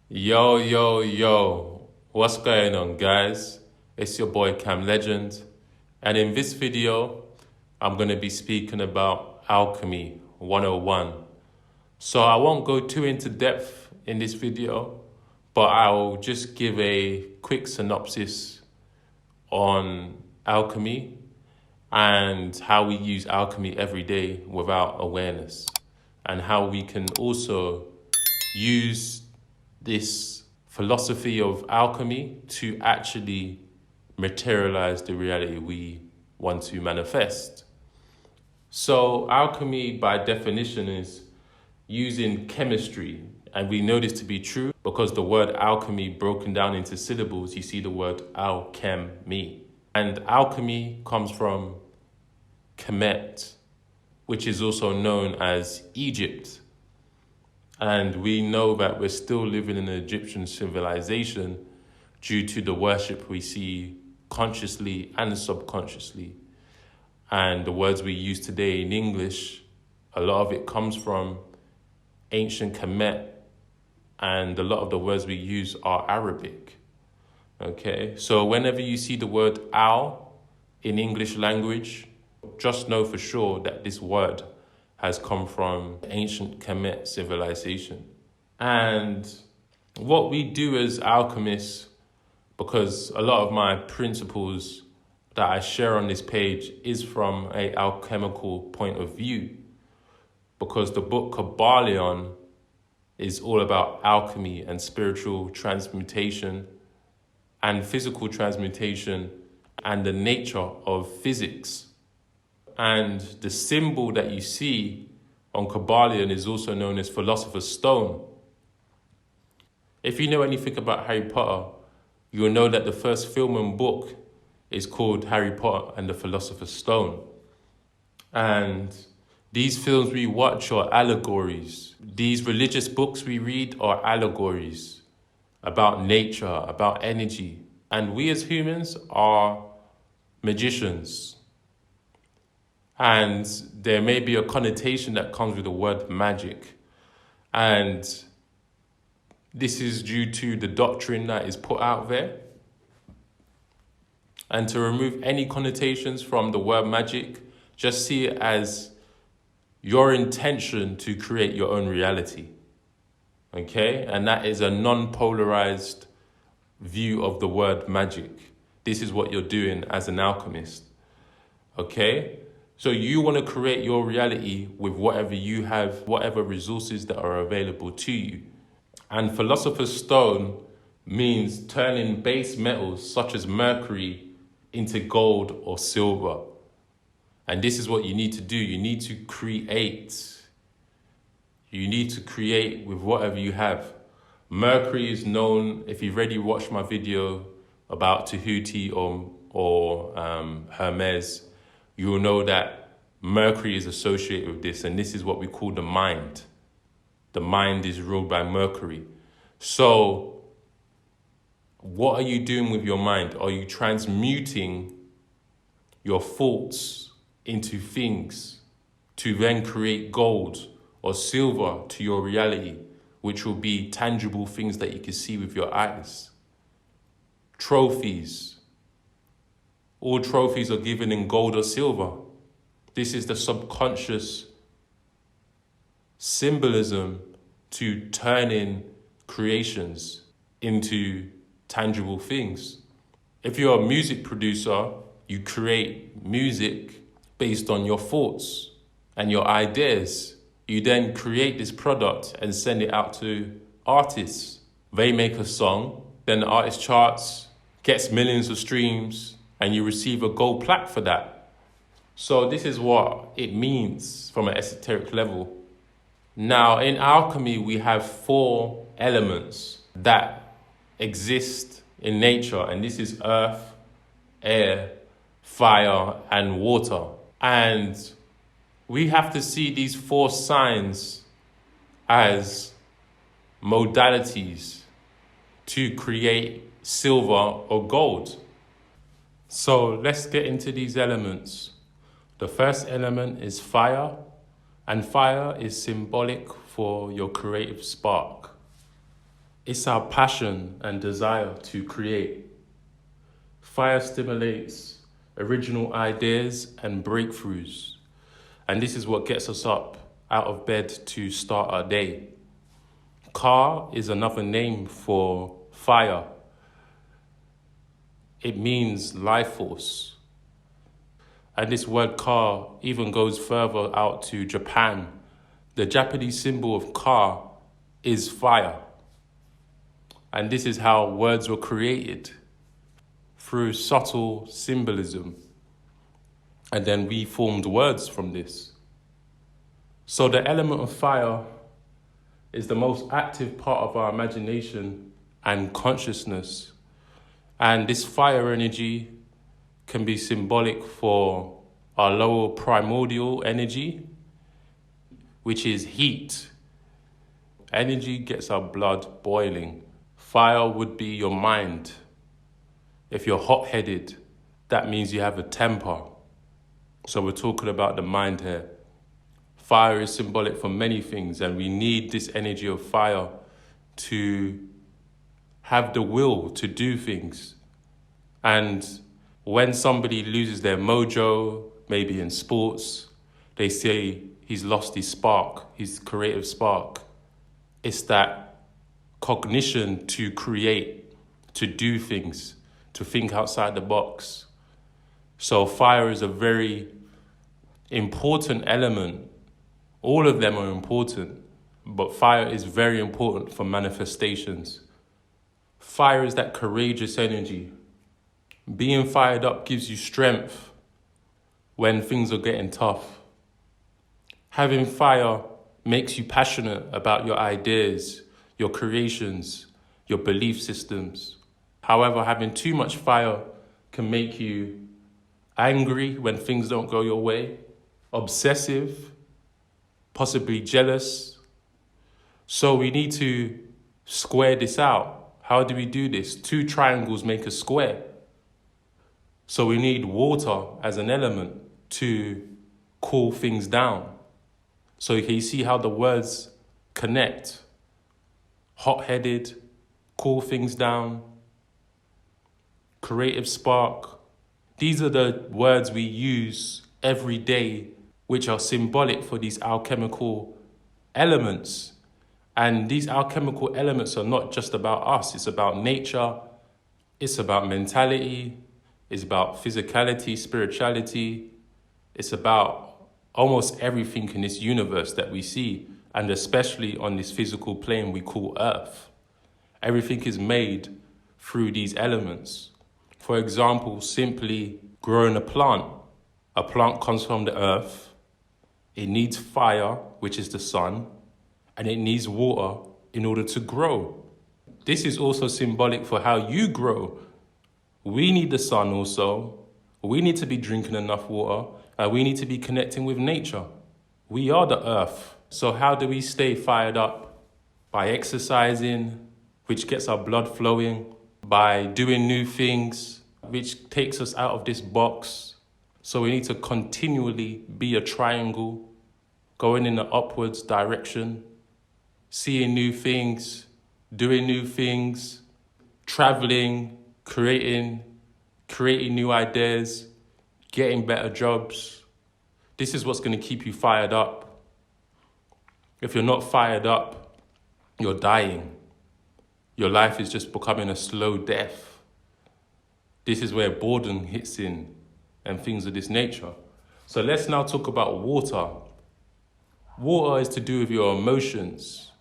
Yo, what's going on, guys? It's your boy Cam Legend, and in this video, I'm going to be speaking about Alchemy 101. So I won't go too into depth in this video, but I'll just give a quick synopsis on alchemy and how we use alchemy every day without awareness, and how we can also use this philosophy of alchemy to actually materialize the reality we want to manifest. So alchemy by definition is using chemistry, and we know this to be true because the word alchemy broken down into syllables, you see the word alchemy. And alchemy comes from Kemet, which is also known as Egypt. And we know that we're still living in an Egyptian civilization due to the worship we see consciously and subconsciously. And the words we use today in English, a lot of it comes from ancient Kemet, and a lot of the words we use are Arabic. Okay, so whenever you see the word al in English language, just know for sure that this word has come from ancient Kemet civilization. And what we do as alchemists, because a lot of my principles that I share on this page is from an alchemical point of view, because the book KYBALION is all about alchemy and spiritual transmutation and physical transmutation and the nature of physics. And the symbol that you see on KYBALION is also known as Philosophers Stone. If you know anything about Harry Potter, you'll know that the first film and book is called Harry Potter and the Philosopher's Stone. And these films we watch are allegories. These religious books we read are allegories about nature, about energy. And we as humans are magicians. And there may be a connotation that comes with the word magic. And this is due to the doctrine that is put out there. And to remove any connotations from the word magic, just see it as your intention to create your own reality. Okay? And that is a non-polarized view of the word magic. This is what you're doing as an alchemist. Okay? So you want to create your reality with whatever you have, whatever resources that are available to you. And Philosopher's Stone means turning base metals such as mercury into gold or silver. And this is what you need to do. You need to create. You need to create with whatever you have. Mercury is known, if you've already watched my video about Tahuti or Hermes, you will know that Mercury is associated with this, and this is what we call the mind. The mind is ruled by Mercury. So what are you doing with your mind? Are you transmuting your thoughts into things to then create gold or silver to your reality, which will be tangible things that you can see with your eyes? Trophies. All trophies are given in gold or silver. This is the subconscious symbolism to turning creations into tangible things. If you're a music producer, you create music based on your thoughts and your ideas. You then create this product and send it out to artists. They make a song, then the artist charts, gets millions of streams, and you receive a gold plaque for that. So this is what it means from an esoteric level. Now, in alchemy, we have 4 elements that exist in nature, and this is earth, air, fire, and water. And we have to see these 4 signs as modalities to create silver or gold. So let's get into these elements. The first element is fire, and fire is symbolic for your creative spark. It's our passion and desire to create. Fire stimulates original ideas and breakthroughs. And this is what gets us up out of bed to start our day. Ka is another name for fire. It means life force. And this word Ka even goes further out to Japan. The Japanese symbol of Ka is fire. And this is how words were created, through subtle symbolism. And then we formed words from this. So the element of fire is the most active part of our imagination and consciousness. And this fire energy can be symbolic for our lower primordial energy, which is heat. Energy gets our blood boiling. Fire would be your mind. If you're hot-headed, that means you have a temper. So we're talking about the mind here. Fire is symbolic for many things, and we need this energy of fire to have the will to do things. And when somebody loses their mojo, maybe in sports, they say he's lost his spark, his creative spark. It's that cognition to create, to do things, to think outside the box. So fire is a very important element. All of them are important, but fire is very important for manifestations. Fire is that courageous energy. Being fired up gives you strength when things are getting tough. Having fire makes you passionate about your ideas, your creations, your belief systems. However, having too much fire can make you angry when things don't go your way, obsessive, possibly jealous. So we need to square this out. How do we do this? 2 triangles make a square. So we need water as an element to cool things down. So you see how the words connect. Hot-headed, cool things down, creative spark. These are the words we use every day, which are symbolic for these alchemical elements. And these alchemical elements are not just about us. It's about nature. It's about mentality. It's about physicality, spirituality. It's about almost everything in this universe that we see, and especially on this physical plane we call Earth. Everything is made through these elements. For example, simply growing a plant. A plant comes from the earth. It needs fire, which is the sun, and it needs water in order to grow. This is also symbolic for how you grow. We need the sun also. We need to be drinking enough water, and we need to be connecting with nature. We are the earth. So how do we stay fired up? By exercising, which gets our blood flowing, by doing new things, which takes us out of this box. So we need to continually be a triangle, going in the upwards direction, seeing new things, doing new things, traveling, creating new ideas, getting better jobs. This is what's going to keep you fired up. If you're not fired up, you're dying. Your life is just becoming a slow death. This is where boredom hits in and things of this nature. So let's now talk about water. Water is to do with your emotions.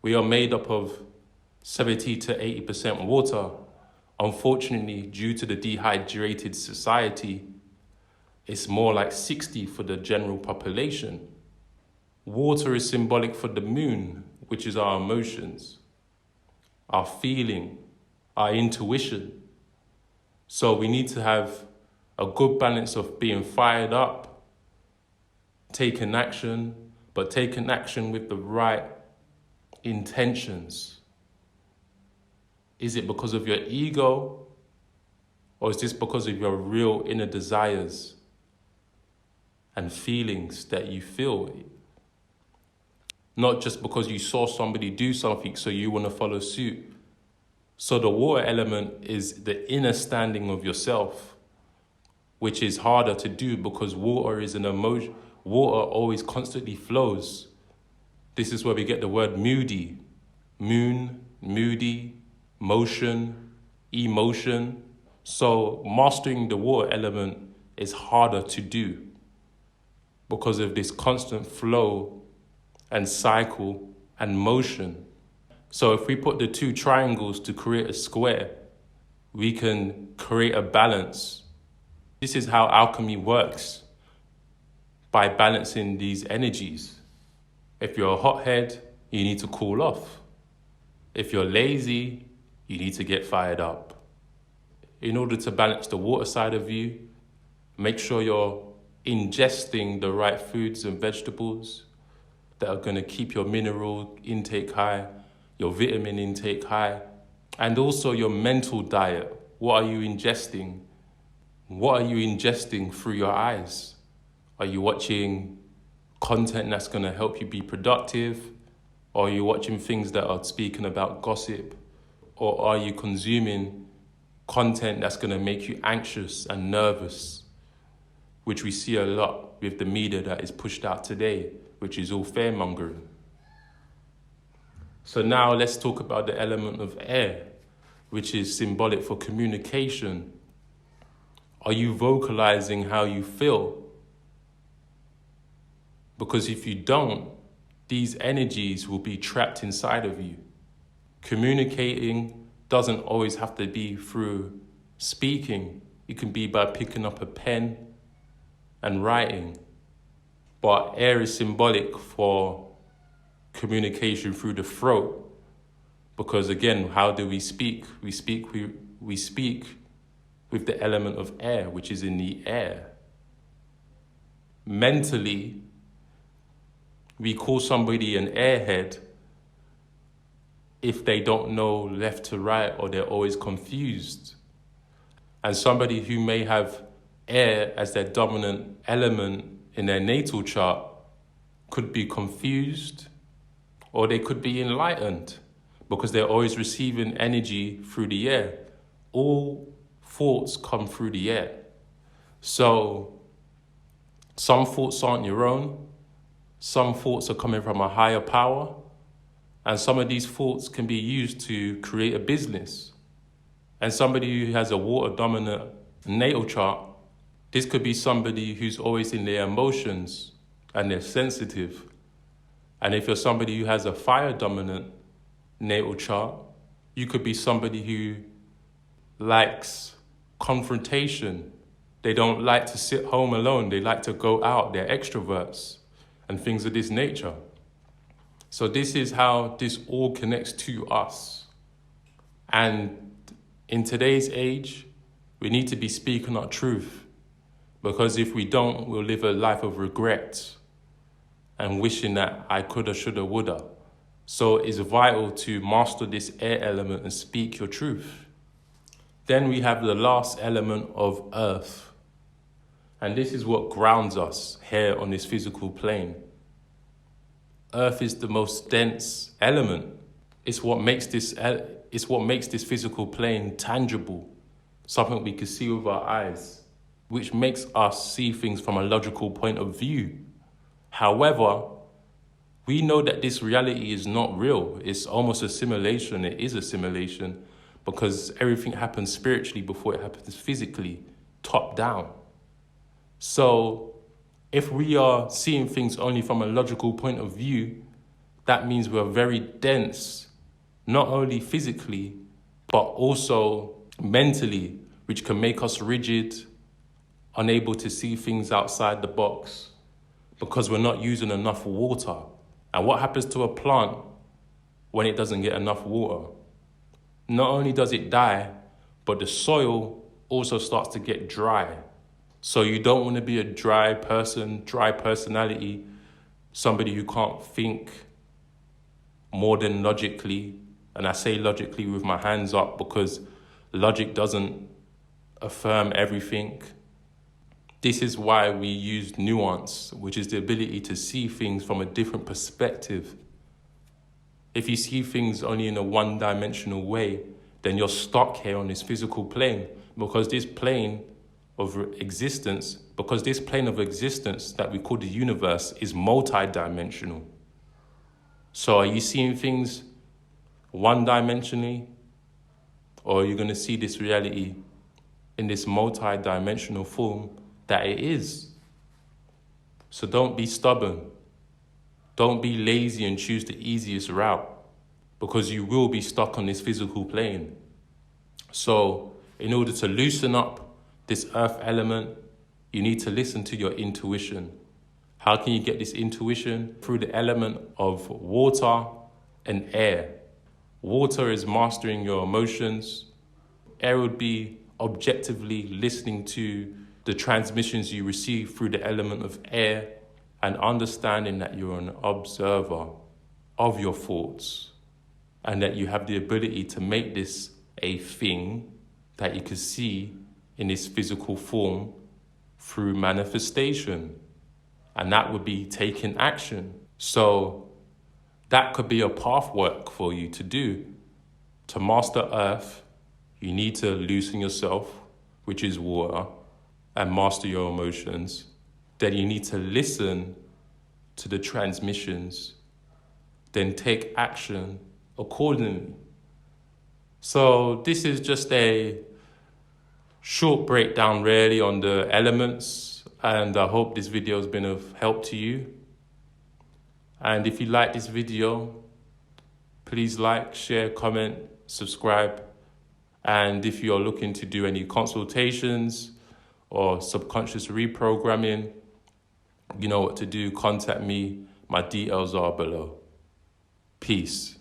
We are made up of 70 to 80% water. Unfortunately, due to the dehydrated society, it's more like 60 for the general population. Water is symbolic for the moon, which is our emotions, our feeling, our intuition. So we need to have a good balance of being fired up, taking action, but taking action with the right intentions. Is it because of your ego, or is this because of your real inner desires and feelings that you feel? not just because you saw somebody do something so you want to follow suit. So the water element is the inner standing of yourself, which is harder to do because water is an emotion. Water always constantly flows. This is where we get the word moody. Moon, moody, motion, emotion. So mastering the water element is harder to do because of this constant flow and cycle and motion. So if we put the two triangles to create a square, we can create a balance. This is how alchemy works, by balancing these energies. If you're a hothead, you need to cool off. If you're lazy, you need to get fired up. In order to balance the water side of you, make sure you're ingesting the right foods and vegetables that are going to keep your mineral intake high, your vitamin intake high, and also your mental diet. What are you ingesting? What are you ingesting through your eyes? Are you watching content that's going to help you be productive? Or are you watching things that are speaking about gossip? Or are you consuming content that's going to make you anxious and nervous, which we see a lot with the media that is pushed out today, which is all fear-mongering? So now let's talk about the element of air, which is symbolic for communication. Are you vocalizing how you feel? Because if you don't, these energies will be trapped inside of you. Communicating doesn't always have to be through speaking. It can be by picking up a pen and writing. But air is symbolic for communication through the throat. Because again, how do we speak? We speak with the element of air, which is in the air. Mentally, we call somebody an airhead if they don't know left to right or they're always confused. And somebody who may have air as their dominant element in their natal chart could be confused, or they could be enlightened because they're always receiving energy through the air. All thoughts come through the air. So some thoughts aren't your own. Some thoughts are coming from a higher power. And some of these thoughts can be used to create a business. And somebody who has a water dominant natal chart, this could be somebody who's always in their emotions and they're sensitive. And if you're somebody who has a fire dominant natal chart, you could be somebody who likes confrontation. They don't like to sit home alone. They like to go out. They're extroverts and things of this nature. So this is how this all connects to us. And in today's age, we need to be speaking our truth, because if we don't, we'll live a life of regret and wishing that I coulda, shoulda, woulda. So it's vital to master this air element and speak your truth. Then we have the last element of earth. And this is what grounds us here on this physical plane. Earth is the most dense element. It's what makes this physical plane tangible, something we can see with our eyes, which makes us see things from a logical point of view. However, we know that this reality is not real. It's almost a simulation. It is a simulation because everything happens spiritually before it happens physically, top down. So if we are seeing things only from a logical point of view, that means we're very dense, not only physically, but also mentally, which can make us rigid, unable to see things outside the box because we're not using enough water. And what happens to a plant when it doesn't get enough water? Not only does it die, but the soil also starts to get dry. So you don't want to be a dry person, dry personality, somebody who can't think more than logically. And I say logically with my hands up because logic doesn't affirm everything. This is why we use nuance, which is the ability to see things from a different perspective. If you see things only in a one-dimensional way, then you're stuck here on this physical plane, because this plane of existence that we call the universe is multi-dimensional. So are you seeing things one-dimensionally, or are you going to see this reality in this multi-dimensional form that it is? So don't be stubborn. Don't be lazy and choose the easiest route, because you will be stuck on this physical plane. So in order to loosen up this earth element, you need to listen to your intuition. How can you get this intuition? Through the element of water and air. Water is mastering your emotions. Air would be objectively listening to the transmissions you receive through the element of air and understanding that you're an observer of your thoughts and that you have the ability to make this a thing that you can see in this physical form through manifestation. And that would be taking action. So that could be a pathwork for you to do. To master earth, you need to loosen yourself, which is water, and master your emotions. Then you need to listen to the transmissions, then take action accordingly. So this is just a short breakdown really on the elements, and I hope this video has been of help to you. And if you like this video, please like, share, comment, subscribe. And if you're looking to do any consultations or subconscious reprogramming, you know what to do. Contact me. My details are below. Peace.